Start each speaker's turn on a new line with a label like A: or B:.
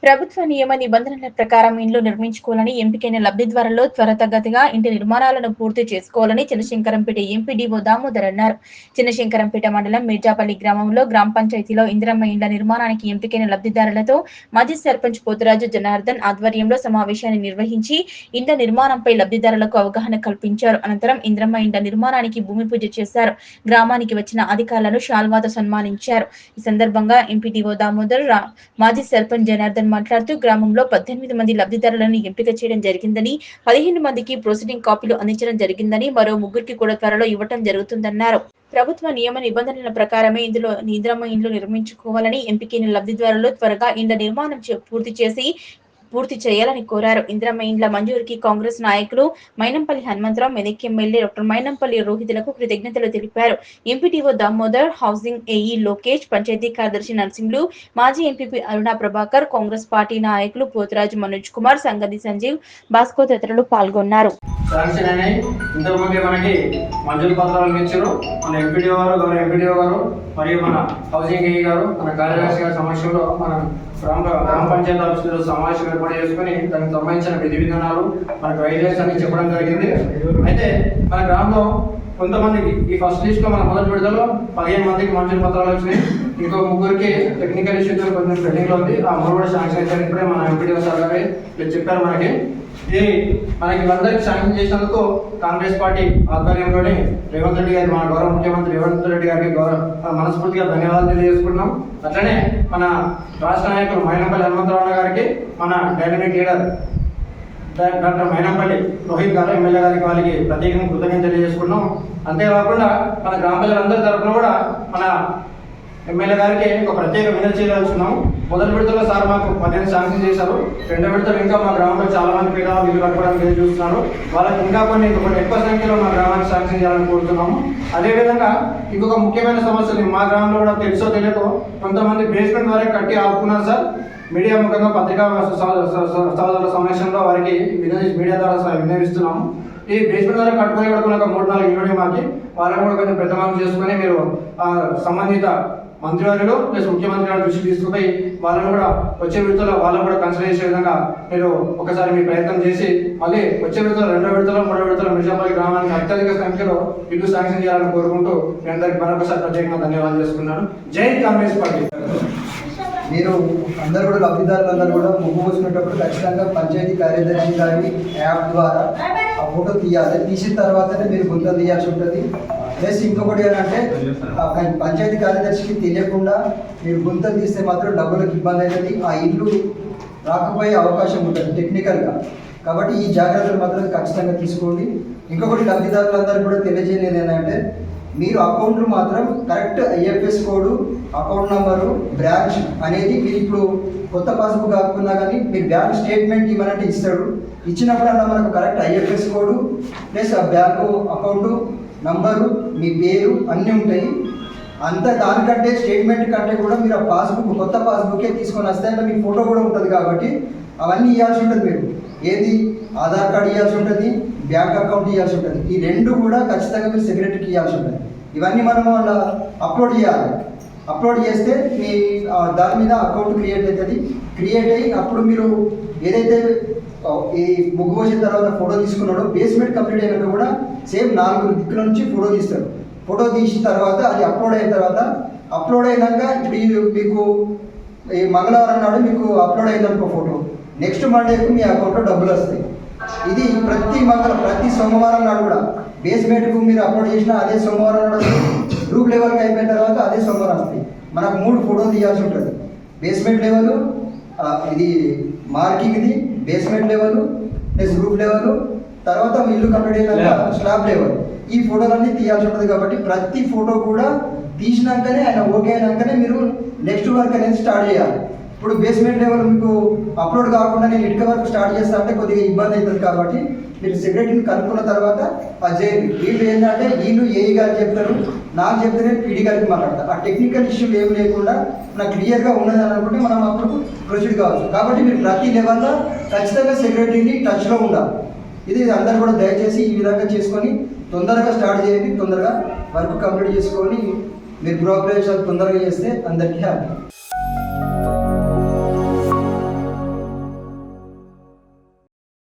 A: ప్రభుత్వ నియమ నిబంధనల ప్రకారం ఇండ్లు నిర్మించుకోవాలని ఎంపికైన లబ్ధిదారుల్లో త్వరితగతిగా ఇంటి నిర్మాణాలను పూర్తి చేసుకోవాలని చిన్నశంకరంపేట ఎంపీడీఓ దామోదర్ అన్నారు. చిన్నశంకరంపేట మండలం మిర్జాపల్లి గ్రామంలో గ్రామ పంచాయతీలో ఇందిరమ్మ ఇండ్ల నిర్మాణానికి ఎంపికైన లబ్ధిదారులతో మాజీ సర్పంచ్ పోతురాజు జనార్దన్ ఆధ్వర్యంలో సమావేశాన్ని నిర్వహించి ఇండ్ల నిర్మాణంపై లబ్ధిదారులకు అవగాహన కల్పించారు. అనంతరం ఇందిరమ్మ ఇండ్ల నిర్మాణానికి భూమి పూజ చేశారు. గ్రామానికి వచ్చిన అధికారులను శాల్వాతో సన్మానించారు. ఈ సందర్భంగా ఎంపీడీఓ దామోదర్ మాజీ సర్పంచ్ జనార్దన్ మాట్లాడుతూ గ్రామంలో 18 మంది లబ్ధిదారులను ఎంపిక చేయడం జరిగిందని, 15 మందికి ప్రొసీడింగ్ కాపీలు అందించడం జరిగిందని, మరో ముగ్గురికి కూడా త్వరలో ఇవ్వటం జరుగుతుందన్నారు. ప్రభుత్వ నియమ నిబంధనల ప్రకారమే ఇందిరమ్మ ఇండ్లు నిర్మించుకోవాలని ఎంపికైన లబ్ధిదారులు త్వరగా ఇండ్ల నిర్మాణం పూర్తి చేయాలని కోరారు. ఇందిరమ్మ ఇండ్ల మంజూరుకి కాంగ్రెస్ నాయకులు మైనంపల్లి హనుమంతరావు, మెదక్ ఎమ్మెల్యే డాక్టర్ మైనంపల్లి రోహితులకు కృతజ్ఞతలు తెలిపారు. MPTO Damodar, housing AE Lokesh, panchayat కార్యదర్శి నర్సింహులు, మాజీ ఎంపీపీ అరుణ ప్రభాకర్, కాంగ్రెస్ పార్టీ నాయకులు పోతురాజు మనోజ్ కుమార్, సంగతి సంజీవ్, భాస్కో తదితరులు పాల్గొన్నారు.
B: మరియు మన హౌసింగ్ ఏఈ గారు, మన కార్యదర్శి గారి సమక్షంలో మన గ్రామ పంచాయతీ ఆఫీసులో సమావేశం ఏర్పాటు చేసుకుని దానికి సంబంధించిన విధి విధానాలు మనకు గైడ్లైన్స్ అన్ని చెప్పడం జరిగింది. అయితే మన గ్రామంలో కొంతమందికి ఈ ఫస్ట్ లిస్ట్ లో మన మొదటి విడతలో 15 మందికి మంజూరు పత్రాలు వచ్చినాయి. ఇంకో ముగ్గురికి టెక్నికల్ ఇష్యూతో కొంచెం పెండింగ్ లో ఉంది. ఆ మూడు కూడా శాంక్షన్ అయితే ఇప్పుడే మన ఎంపీడీఓ సార్ గారు చెప్పారు. ఇది మనకి అందరికి శాంక్షన్ చేసినందుకు కాంగ్రెస్ పార్టీ ఆధ్వర్యంలోని రేవంత్ రెడ్డి గారి, మన గౌరవ ముఖ్యమంత్రి రేవంత్ రెడ్డి గారికి మనస్ఫూర్తిగా ధన్యవాదాలు తెలియజేసుకుంటున్నాం. అట్లనే మన రాష్ట్ర నాయకులు మైనంపల్లి హనుమంతరావు గారికి, మన dynamic leader doctor Mynampally Rohit గారు, ఎమ్మెల్యే గారికి, వాళ్ళకి ప్రత్యేకంగా కృతజ్ఞతలు తెలియజేసుకున్నాం. అంతేకాకుండా మన గ్రామ ప్రజలందరి తరఫున కూడా మన ఎమ్మెల్యే గారికి ఒక ప్రత్యేక వినతి చేయదలుచుకున్నాం. మొదటి విడతలో సార్ మాకు 15 శాంక్షన్ చేశారు. రెండో విడతలు ఇంకా మా గ్రామంలో చాలా మంది పేదవాళ్ళు ఇల్లు కట్టుకోవడానికి ఎదురు చూస్తున్నారు. వాళ్ళకి ఇంకా కొన్ని ఎక్కువ సంఖ్యలో మా గ్రామానికి శాంక్షన్ చేయాలని కోరుతున్నాము. అదేవిధంగా ఇంకొక ముఖ్యమైన సమస్యలు మా గ్రామంలో కూడా తెలుసో తెలియకో కొంతమంది బేస్మెంట్ వరకు కట్టి ఆపుకున్నారు సార్. మీడియా ముఖంగా పత్రికా సోదరుల సమక్షంలో వారికి మీడియా ద్వారా విన్నవిస్తున్నాము. ఈ బేస్మెంట్ వరకు కట్టుకుని ఒక 3-4 ఇళ్ళు మాకి వాళ్ళని కూడా కొంచెం పెద్ద మనం చేసుకుని మీరు సంబంధిత మంత్రివర్యులు ప్లస్ ముఖ్యమంత్రి గారి దృష్టికి తీసుకుపోయి వాళ్ళని కూడా వచ్చే విడతలో వాళ్ళని కూడా కన్సిడర్ చేసే విధంగా మీరు ఒకసారి మీ ప్రయత్నం చేసి మళ్ళీ వచ్చే విడతలో, రెండో విడతలో, మూడో విడతలో మిర్జాపల్లి గ్రామానికి అత్యధిక సంఖ్యలో ఇల్లు శాంక్షన్ చేయాలని కోరుకుంటూ మీ అందరికి మరొకసారి ప్రత్యేకంగా ధన్యవాదాలు చేసుకున్నాను. జై కాంగ్రెస్ పార్టీ.
C: మీరు అందరూ కూడా లబ్ధిదారులందరూ కూడా ముగ్గు పోసుకునేటప్పుడు ఖచ్చితంగా పంచాయతీ కార్యదర్శి గారి యాప్ ద్వారా ఆ ఫోటో తీయాలి. తీసిన తర్వాతనే మీరు గుంతలు తీయాల్సి ఉంటుంది. ప్లస్ ఇంకొకటి ఏంటంటే పంచాయతీ కార్యదర్శికి తెలియకుండా మీరు గుంతలు తీస్తే మాత్రం డబ్బులకు ఇబ్బంది అవుతుంది. ఆ ఇల్లు రాకపోయే అవకాశం ఉంటుంది టెక్నికల్గా. కాబట్టి ఈ జాగ్రత్తలు మాత్రం ఖచ్చితంగా తీసుకోండి. ఇంకొకటి లబ్ధిదారులందరూ కూడా తెలియజేయలేదు ఏంటంటే మీరు అకౌంట్లు మాత్రం correct IFS code, account number, branch అనేది మీరు ఇప్పుడు కొత్త పాస్బుక్ కాకున్నా కానీ మీరు బ్యాంక్ స్టేట్మెంట్ ఇవ్వనంటే ఇస్తాడు. ఇచ్చినప్పుడల్లా మనకు కరెక్ట్ ఐఎఫ్ఎస్ కోడ్ ప్లస్ ఆ బ్యాంకు అకౌంటు నంబరు, మీ పేరు అన్నీ ఉంటాయి. అంత దానికంటే స్టేట్మెంట్ కంటే కూడా మీరు ఆ పాస్బుక్, కొత్త పాస్బుకే తీసుకొని వస్తే అంటే మీ ఫోటో కూడా ఉంటుంది కాబట్టి అవన్నీ ఇవ్వాల్సి ఉంటుంది. మీరు ఏది ఆధార్ కార్డు ఇవ్వాల్సి ఉంటుంది, బ్యాంక్ అకౌంట్ ఇవ్వాల్సి ఉంటుంది. ఈ రెండు కూడా ఖచ్చితంగా మీరు సెక్రటరీకి ఇవ్వాల్సి ఉంటుంది. ఇవన్నీ మనం వాళ్ళ అప్లోడ్ చేయాలి. అప్లోడ్ చేస్తే మీ దాని మీద అకౌంట్ క్రియేట్ అవుతుంది. క్రియేట్ అయ్యి అప్పుడు మీరు ఏదైతే ఈ ముగ్గు పోసిన తర్వాత ఫోటో తీసుకున్నాడో బేస్మెంట్ కంప్లీట్ అయినాక కూడా సేమ్ 4 దిక్కుల నుంచి ఫోటో తీస్తాడు. ఫోటో తీసిన తర్వాత అది అప్లోడ్ అయిన తర్వాత, అప్లోడ్ అయినాక ఇప్పుడు మీకు ఈ మంగళవారం నాడు మీకు అప్లోడ్ అయిందనుకో ఫోటో, నెక్స్ట్ మండేకు మీ అకౌంట్లో డబ్బులు వస్తాయి. ఇది ప్రతి సోమవారం నాడు కూడా బేస్మెంట్కు మీరు అప్లోడ్ చేసినా అదే సోమవారం నాడు, గ్రూప్ లెవెల్కి అయిపోయిన తర్వాత అదే సోమవారం వస్తాయి. మనకు 3 ఫోటోలు తీయాల్సి ఉంటుంది. బేస్మెంట్ లెవెల్, ఇది మార్కింగ్ది, basement level plus group level, తర్వాత ఇల్లు కంప్లీట్ అయినాక స్లాబ్ లెవెల్. ఈ ఫోటోలన్నీ తీయాల్సి ఉంటుంది. కాబట్టి ప్రతి ఫోటో కూడా తీసినాకనే ఆయన ఓకే అయినాకనే మీరు నెక్స్ట్ వర్క్ అనేది స్టార్ట్ చేయాలి. ఇప్పుడు బేస్మెంట్ లెవెల్ మీకు అప్లోడ్ కాకుండా నేను ఇటుక వరకు స్టార్ట్ చేస్తా అంటే కొద్దిగా ఇబ్బంది అవుతుంది. కాబట్టి మీరు సెక్రటరీని కనుక్కున్న తర్వాత ఆ చేయండి. వీళ్ళు ఏంటంటే వీళ్ళు ఏఈ గారికి చెప్తారు, నాకు చెప్తే నేను పీడీ గారికి మాట్లాడతాను. ఆ టెక్నికల్ ఇష్యూలు ఏమి లేకుండా నాకు క్లియర్గా ఉన్నది అని అనుకుంటే మనం అప్పుడు ప్రొసీడ్ కావచ్చు. కాబట్టి మీరు ప్రతి లెవెల్లో ఖచ్చితంగా సెక్రటరీని టచ్లో ఉండాలి. ఇది అందరూ కూడా దయచేసి ఈ విధంగా చేసుకొని తొందరగా స్టార్ట్ చేయండి. తొందరగా వర్క్ కంప్లీట్ చేసుకొని మీరు గృహప్రవేశాలు తొందరగా చేస్తే అందరికీ హ్యాపీ.